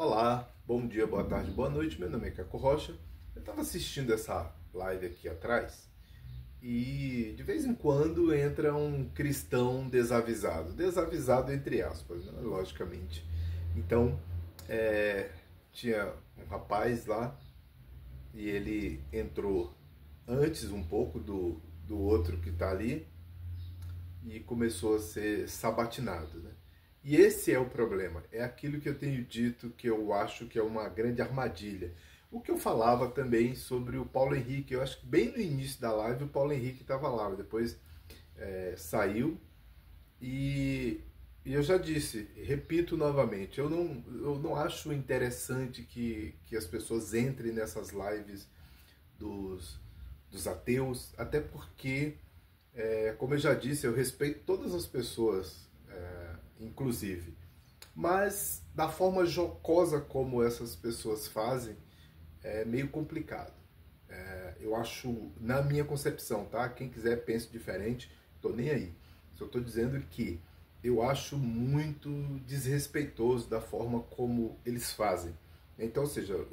Olá, bom dia, boa tarde, boa noite. Meu nome é Caco Rocha. Eu estava assistindo essa live aqui atrás e de vez em quando entra um cristão desavisado, desavisado entre aspas, né? Logicamente. Então, é, tinha um rapaz lá e ele entrou antes um pouco do outro que está ali e começou a ser sabatinado, né? E esse é o problema, é aquilo que eu tenho dito que eu acho que é uma grande armadilha. O que eu falava também sobre o Paulo Henrique, eu acho que bem no início da live o Paulo Henrique estava lá, depois saiu e, e eu já disse, repito novamente, eu não acho interessante que as pessoas entrem nessas lives dos, dos ateus, até porque como eu já disse, eu respeito todas as pessoas, inclusive. Mas da forma jocosa como essas pessoas fazem, é meio complicado. Eu acho, na minha concepção, tá? Quem quiser pense diferente, tô nem aí. Só tô dizendo que eu acho muito desrespeitoso da forma como eles fazem. Então, ou seja,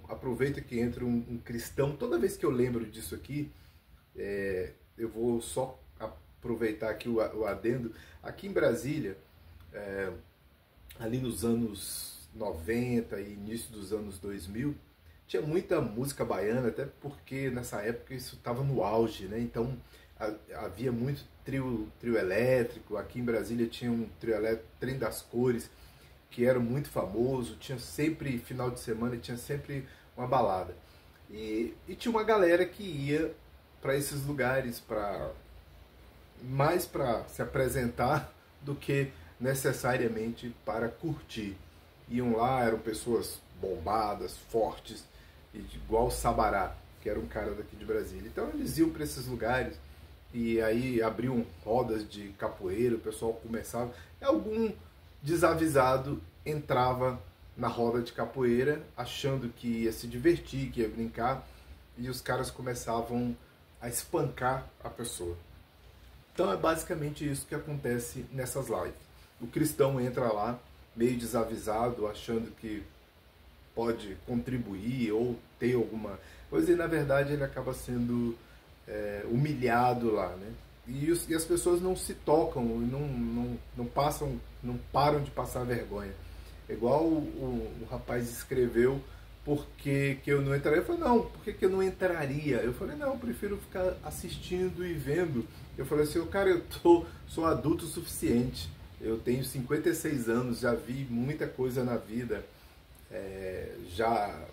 aproveita que entra um cristão. Toda vez que eu lembro disso aqui, eu vou só aproveitar aqui o adendo. Aqui em Brasília, ali nos anos 90 e início dos anos 2000, tinha muita música baiana, até porque nessa época isso estava no auge, né? Então havia muito trio elétrico. Aqui em Brasília tinha um trio elétrico, Trem das Cores, que era muito famoso. Tinha sempre, final de semana, tinha sempre uma balada. E tinha uma galera que ia para esses lugares mais para se apresentar do que necessariamente para curtir. Iam lá, eram pessoas bombadas, fortes, igual o Sabará, que era um cara daqui de Brasília. Então eles iam para esses lugares e aí abriam rodas de capoeira, o pessoal começava, algum desavisado entrava na roda de capoeira achando que ia se divertir, que ia brincar, e os caras começavam a espancar a pessoa. Então é basicamente isso que acontece nessas lives. O cristão entra lá meio desavisado, achando que pode contribuir ou ter alguma coisa, e na verdade ele acaba sendo humilhado lá, né? E as pessoas não se tocam, não param de passar vergonha. Igual o rapaz escreveu, porque que eu não entraria. Eu falei, não, por que eu não entraria? Eu falei, não, eu prefiro ficar assistindo e vendo. Eu falei assim, cara, sou adulto o suficiente. Eu tenho 56 anos, já vi muita coisa na vida, já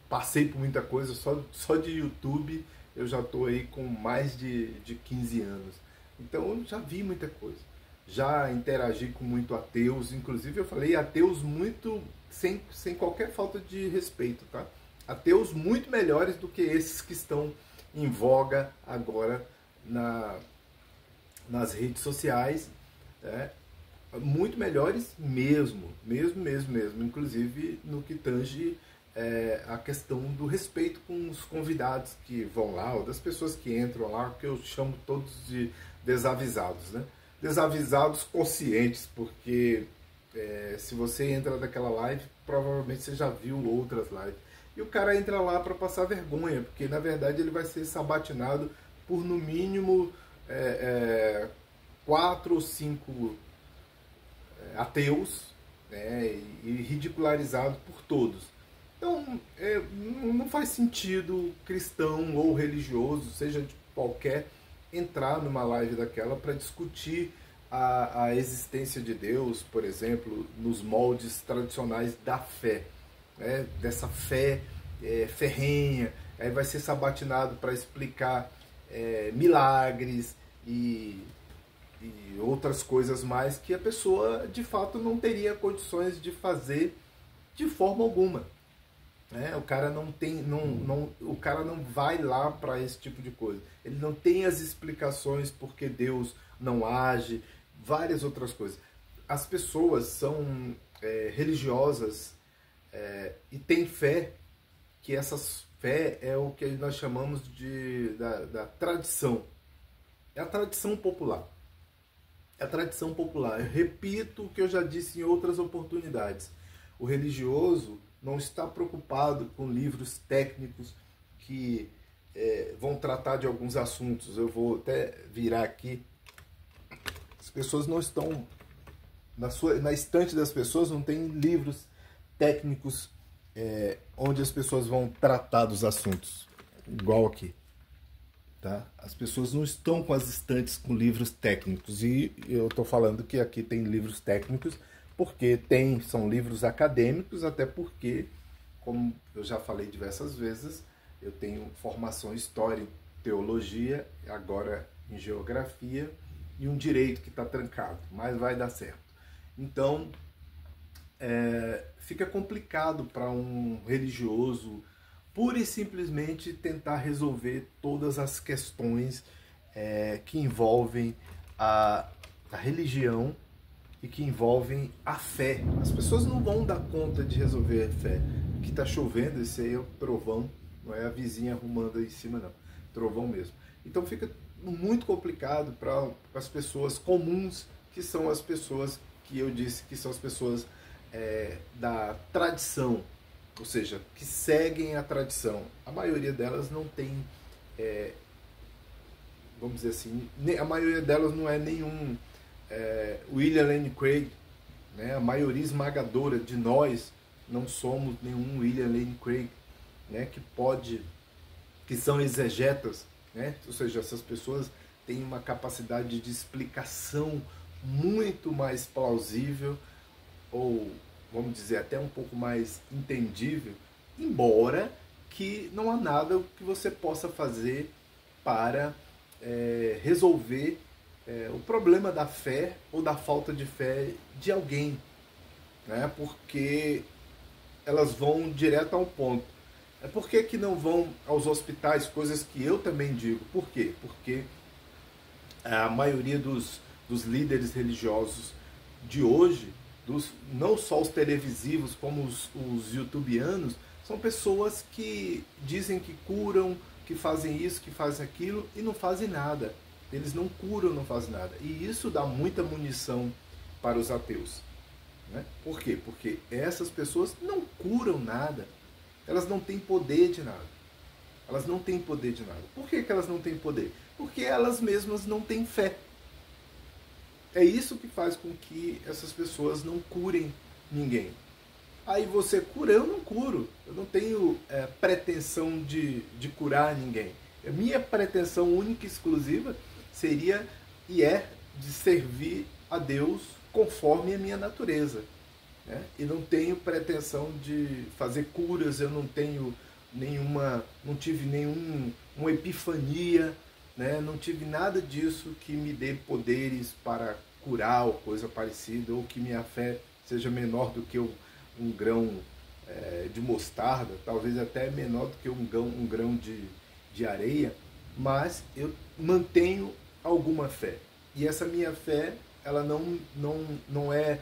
passei por muita coisa, só de YouTube eu já estou aí com mais de 15 anos. Então eu já vi muita coisa. Já interagi com muito ateus, inclusive eu falei ateus muito sem qualquer falta de respeito, tá? Ateus muito melhores do que esses que estão em voga agora nas redes sociais, né? Muito melhores mesmo, mesmo, inclusive no que tange a questão do respeito com os convidados que vão lá, ou das pessoas que entram lá, que eu chamo todos de desavisados, né? Desavisados conscientes, porque se você entra naquela live, provavelmente você já viu outras lives. E o cara entra lá para passar vergonha, porque na verdade ele vai ser sabatinado por no mínimo 4 ou 5 ateus, né, e ridicularizado por todos. Então, não faz sentido cristão ou religioso, seja de qualquer, entrar numa live daquela para discutir a existência de Deus, por exemplo, nos moldes tradicionais da fé, né, dessa fé ferrenha. Aí vai ser sabatinado para explicar milagres e outras coisas mais que a pessoa de fato não teria condições de fazer de forma alguma. O cara não tem, o cara não vai lá para esse tipo de coisa. Ele não tem as explicações porque Deus não age, várias outras coisas. As pessoas são religiosas e têm fé, que essas fé é o que nós chamamos da tradição. É a tradição popular. É a tradição popular. Eu repito o que eu já disse em outras oportunidades. O religioso não está preocupado com livros técnicos que vão tratar de alguns assuntos. Eu vou até virar aqui. As pessoas não estão... Na estante das pessoas não tem livros técnicos onde as pessoas vão tratar dos assuntos. Igual aqui. Tá? As pessoas não estão com as estantes com livros técnicos. E eu estou falando que aqui tem livros técnicos porque são livros acadêmicos, até porque, como eu já falei diversas vezes, eu tenho formação em História, em Teologia, agora em Geografia e um Direito que está trancado, mas vai dar certo. Então, fica complicado para um religioso pura e simplesmente tentar resolver todas as questões que envolvem a religião e que envolvem a fé. As pessoas não vão dar conta de resolver a fé. Aqui está chovendo, esse aí é o trovão, não é a vizinha arrumando aí em cima não, trovão mesmo. Então fica muito complicado para as pessoas comuns, que são as pessoas que eu disse que são as pessoas da tradição, ou seja, que seguem a tradição. A maioria delas não tem, vamos dizer assim, a maioria delas não é nenhum William Lane Craig, né? A maioria esmagadora de nós não somos nenhum William Lane Craig, né? Que são exegetas, né? Ou seja, essas pessoas têm uma capacidade de explicação muito mais plausível, ou vamos dizer até um pouco mais entendível, embora que não há nada que você possa fazer para resolver o problema da fé ou da falta de fé de alguém, né? Porque elas vão direto ao ponto. Por que não vão aos hospitais? Coisas que eu também digo. Por quê? Porque a maioria dos líderes religiosos de hoje, não só os televisivos como os youtubianos, são pessoas que dizem que curam, que fazem isso, que fazem aquilo e não fazem nada. Eles não curam, não fazem nada. E isso dá muita munição para os ateus, né? Por quê? Porque essas pessoas não curam nada. Elas não têm poder de nada. Elas não têm poder de nada. Por que elas não têm poder? Porque elas mesmas não têm fé. É isso que faz com que essas pessoas não curem ninguém. Aí você cura, eu não curo. Eu não tenho pretensão de curar ninguém. A minha pretensão única e exclusiva seria e de servir a Deus conforme a minha natureza, né? E não tenho pretensão de fazer curas, eu não tenho não tive uma epifania, né? Não tive nada disso que me dê poderes para curar ou coisa parecida, ou que minha fé seja menor do que um grão de mostarda, talvez até menor do que um grão de areia, mas eu mantenho alguma fé. E essa minha fé, ela não é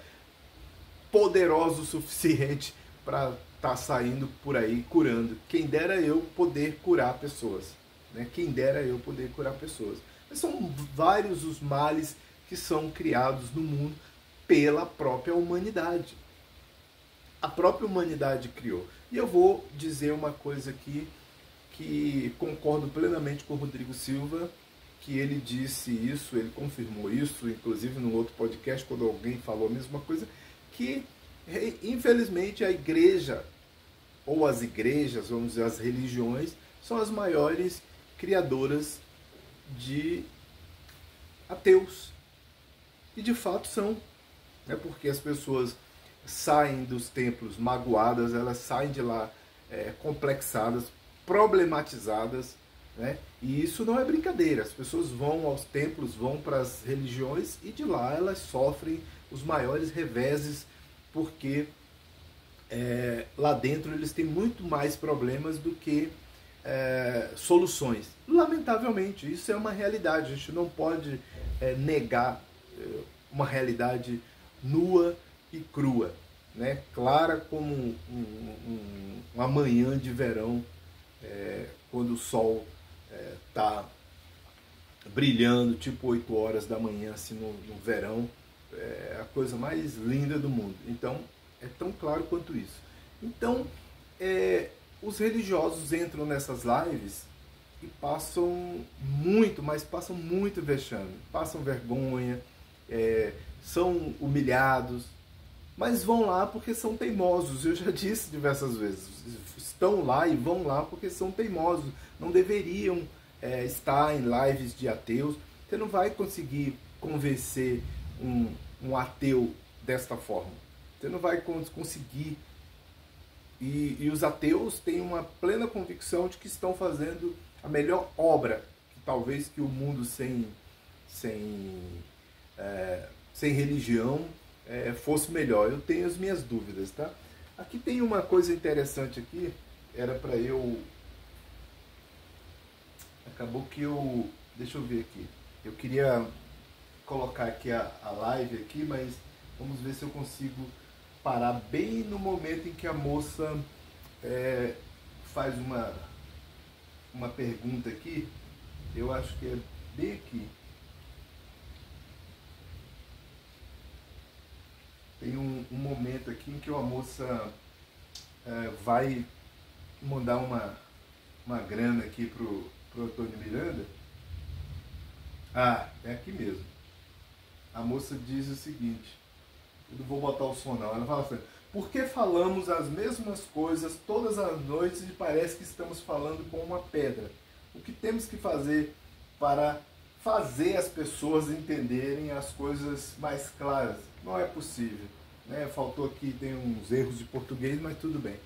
poderosa o suficiente para estar saindo por aí curando. Quem dera eu poder curar pessoas, né? Quem dera eu poder curar pessoas. Mas são vários os males que são criados no mundo pela própria humanidade. A própria humanidade criou. E eu vou dizer uma coisa aqui que concordo plenamente com o Rodrigo Silva, que ele disse isso, ele confirmou isso, inclusive num outro podcast, quando alguém falou a mesma coisa, que infelizmente a igreja, ou as igrejas, vamos dizer, as religiões, são as maiores criadoras de ateus. E de fato são, né? Porque as pessoas saem dos templos magoadas, elas saem de lá complexadas, problematizadas, né? E isso não é brincadeira. As pessoas vão aos templos, vão para as religiões e de lá elas sofrem os maiores reveses, porque lá dentro eles têm muito mais problemas do que soluções. Lamentavelmente, isso é uma realidade. A gente não pode negar uma realidade nua e crua, né? Clara como uma manhã de verão, quando o sol está brilhando, tipo 8 horas da manhã, assim, no verão. É a coisa mais linda do mundo. Então, É tão claro quanto isso. Então, os religiosos entram nessas lives e passam muito, mas passam muito vexame, passam vergonha, são humilhados, mas vão lá porque são teimosos. Eu já disse diversas vezes, estão lá e vão lá porque são teimosos. Não deveriam estar em lives de ateus. Você não vai conseguir convencer um ateu desta forma. Você não vai conseguir. E os ateus têm uma plena convicção de que estão fazendo a melhor obra, que talvez que o mundo sem religião fosse melhor. Eu tenho as minhas dúvidas, tá? Aqui tem uma coisa interessante aqui, era para eu... Acabou que eu... Deixa eu ver aqui. Eu queria colocar aqui a live aqui, mas vamos ver se eu consigo parar bem no momento em que a moça faz uma pergunta aqui. Eu acho que é bem aqui. Tem um momento aqui em que a moça vai mandar uma grana aqui pro Antônio Miranda. Ah, é aqui mesmo. A moça diz o seguinte, eu não vou botar o som não, ela fala assim: por que falamos as mesmas coisas todas as noites e parece que estamos falando com uma pedra? O que temos que fazer para fazer as pessoas entenderem as coisas mais claras? Não é possível, né? Faltou aqui, tem uns erros de português, mas tudo bem.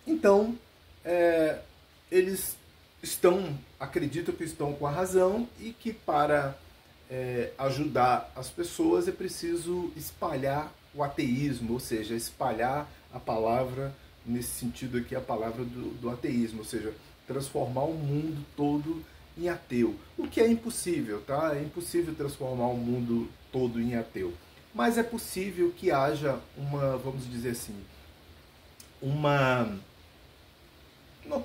Então, eles acreditam que estão com a razão e que para ajudar as pessoas é preciso espalhar o ateísmo, ou seja, espalhar a palavra, nesse sentido aqui, a palavra do ateísmo, ou seja, transformar o mundo todo em ateu. O que é impossível, tá? É impossível transformar o mundo todo em ateu. Mas é possível que haja vamos dizer assim, uma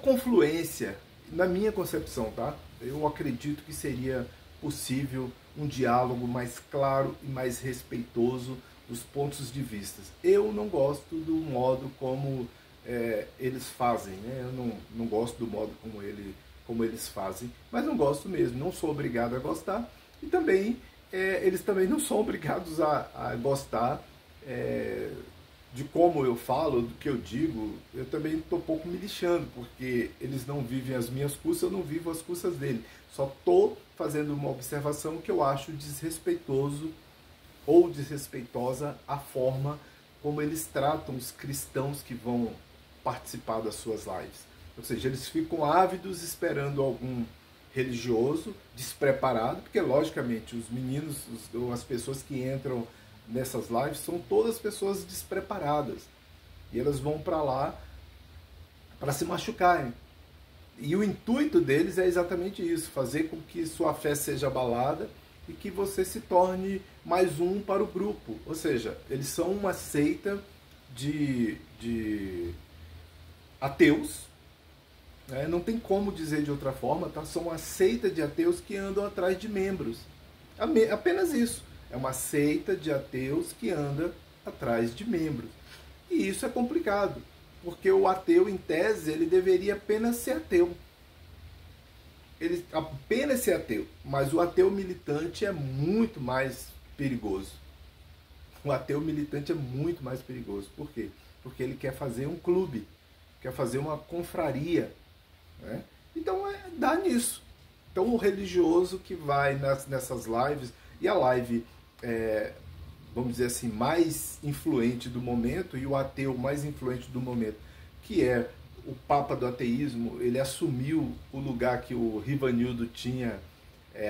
confluência, na minha concepção, tá? Eu acredito que seria possível um diálogo mais claro e mais respeitoso dos pontos de vista. Eu não gosto do modo como eles fazem, né? Eu não gosto do modo como eles fazem, mas não gosto mesmo, não sou obrigado a gostar, e também eles também não são obrigados a gostar de como eu falo, do que eu digo. Eu também estou um pouco me lixando, porque eles não vivem as minhas custas, eu não vivo as custas dele. Só estou fazendo uma observação que eu acho desrespeitoso ou desrespeitosa a forma como eles tratam os cristãos que vão participar das suas lives. Ou seja, eles ficam ávidos esperando algum religioso despreparado, porque logicamente os meninos, ou as pessoas que entram nessas lives são todas pessoas despreparadas, e elas vão para lá para se machucarem. E o intuito deles é exatamente isso, fazer com que sua fé seja abalada e que você se torne mais um para o grupo. Ou seja, eles são uma seita de ateus, né? Não tem como dizer de outra forma, tá? São uma seita de ateus que andam atrás de membros. Apenas isso. É uma seita de ateus que anda atrás de membros. E isso é complicado, porque o ateu, em tese, ele deveria apenas ser ateu. Ele apenas ser ateu. Mas o ateu militante é muito mais perigoso. O ateu militante é muito mais perigoso. Por quê? Porque ele quer fazer um clube, quer fazer uma confraria, né? Então dá nisso. Então o religioso que vai nessas lives, e a live, vamos dizer assim, mais influente do momento, e o ateu mais influente do momento, que é o Papa do ateísmo, ele assumiu o lugar que o Rivanildo tinha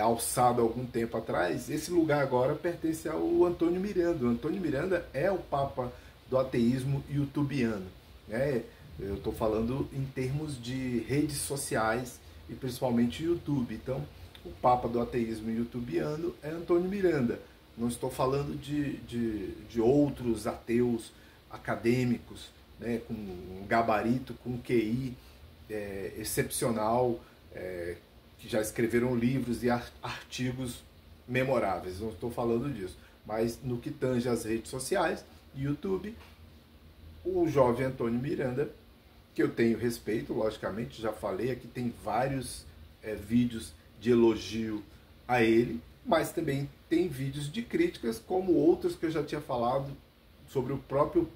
alçado há algum tempo atrás. Esse lugar agora pertence ao Antônio Miranda. O Antônio Miranda é o Papa do ateísmo youtubiano, né? Eu estou falando em termos de redes sociais e principalmente YouTube. Então, o Papa do ateísmo youtubiano é Antônio Miranda. Não estou falando de outros ateus acadêmicos, né, com um gabarito, com um QI excepcional, que já escreveram livros e artigos memoráveis. Não estou falando disso. Mas no que tange às redes sociais, YouTube, o jovem Antônio Miranda, que eu tenho respeito, logicamente, já falei aqui, tem vários vídeos de elogio a ele, mas também tem vídeos de críticas, como outros que eu já tinha falado sobre o próprio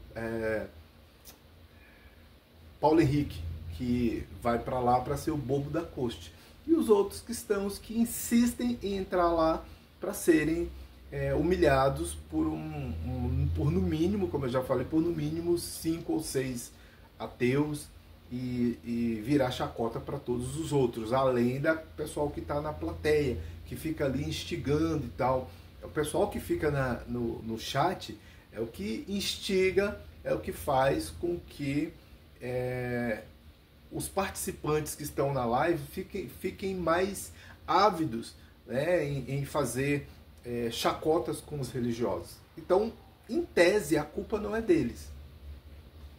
Paulo Henrique, que vai para lá para ser o bobo da corte. E os outros cristãos que insistem em entrar lá para serem humilhados por no mínimo, como eu já falei, por no mínimo 5 ou 6 ateus e virar chacota para todos os outros, além da pessoal que está na plateia, que fica ali instigando e tal. O pessoal que fica no chat é o que instiga, é o que faz com que os participantes que estão na live fiquem mais ávidos, né, em fazer chacotas com os religiosos. Então, em tese, a culpa não é deles.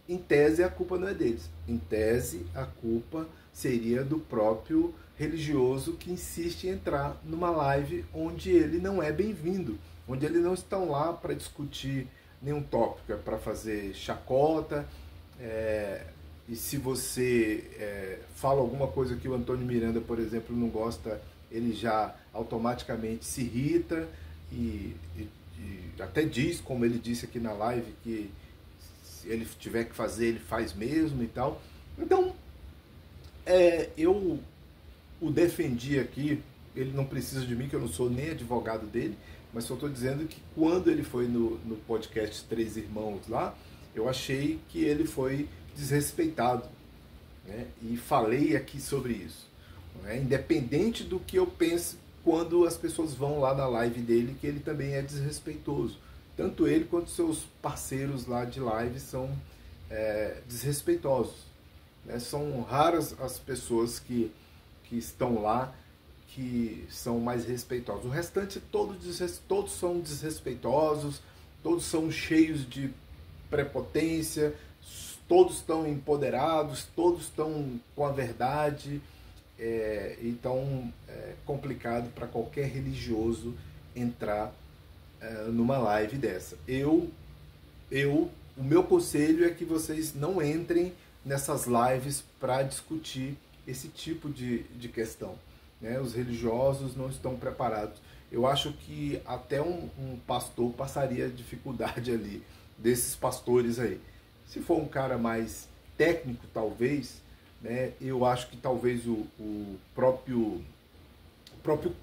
Em tese, a culpa não é deles. Em tese, a culpa seria do próprio religioso que insiste em entrar numa live onde ele não é bem-vindo, onde eles não estão lá para discutir nenhum tópico, é para fazer chacota. E se você fala alguma coisa que o Antônio Miranda, por exemplo, não gosta, ele já automaticamente se irrita e até diz, como ele disse aqui na live, que se ele tiver que fazer, ele faz mesmo e tal. Então, eu o defendi aqui, ele não precisa de mim, que eu não sou nem advogado dele, mas só estou dizendo que quando ele foi no podcast Três Irmãos lá, eu achei que ele foi desrespeitado, né? E falei aqui sobre isso, né? Independente do que eu pense quando as pessoas vão lá na live dele, que ele também é desrespeitoso. Tanto ele quanto seus parceiros lá de live são desrespeitosos, né? São raras as pessoas que estão lá que são mais respeitosos. O restante todos são desrespeitosos, todos são cheios de prepotência, todos estão empoderados, todos estão com a verdade. Então é complicado para qualquer religioso entrar numa live dessa. O meu conselho é que vocês não entrem nessas lives para discutir esse tipo de questão, né? Os religiosos não estão preparados. Eu acho que até um pastor passaria dificuldade ali, desses pastores aí. Se for um cara mais técnico, talvez, né? Eu acho que talvez o próprio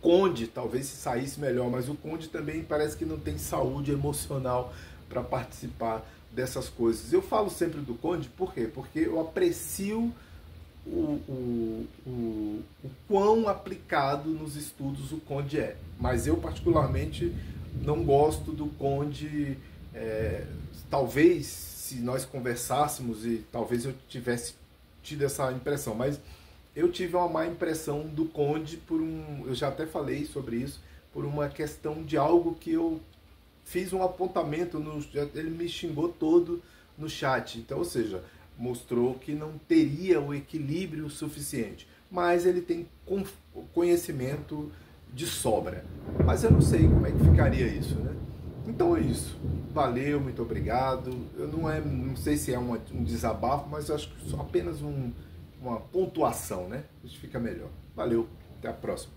Conde talvez se saísse melhor, mas o Conde também parece que não tem saúde emocional para participar dessas coisas. Eu falo sempre do Conde, por quê? Porque eu aprecio o quão aplicado nos estudos o Conde é. Mas eu particularmente não gosto do Conde. Talvez se nós conversássemos, e talvez eu tivesse tido essa impressão, mas eu tive uma má impressão do Conde eu já até falei sobre isso, por uma questão de algo que eu fiz um apontamento, ele me xingou todo no chat. Então, ou seja, mostrou que não teria o equilíbrio suficiente, mas ele tem conhecimento de sobra. Mas eu não sei como é que ficaria isso, né? Então é isso. Valeu, muito obrigado. Eu não sei se é um desabafo, mas eu acho que só apenas uma pontuação, né? Isso fica melhor. Valeu, até a próxima.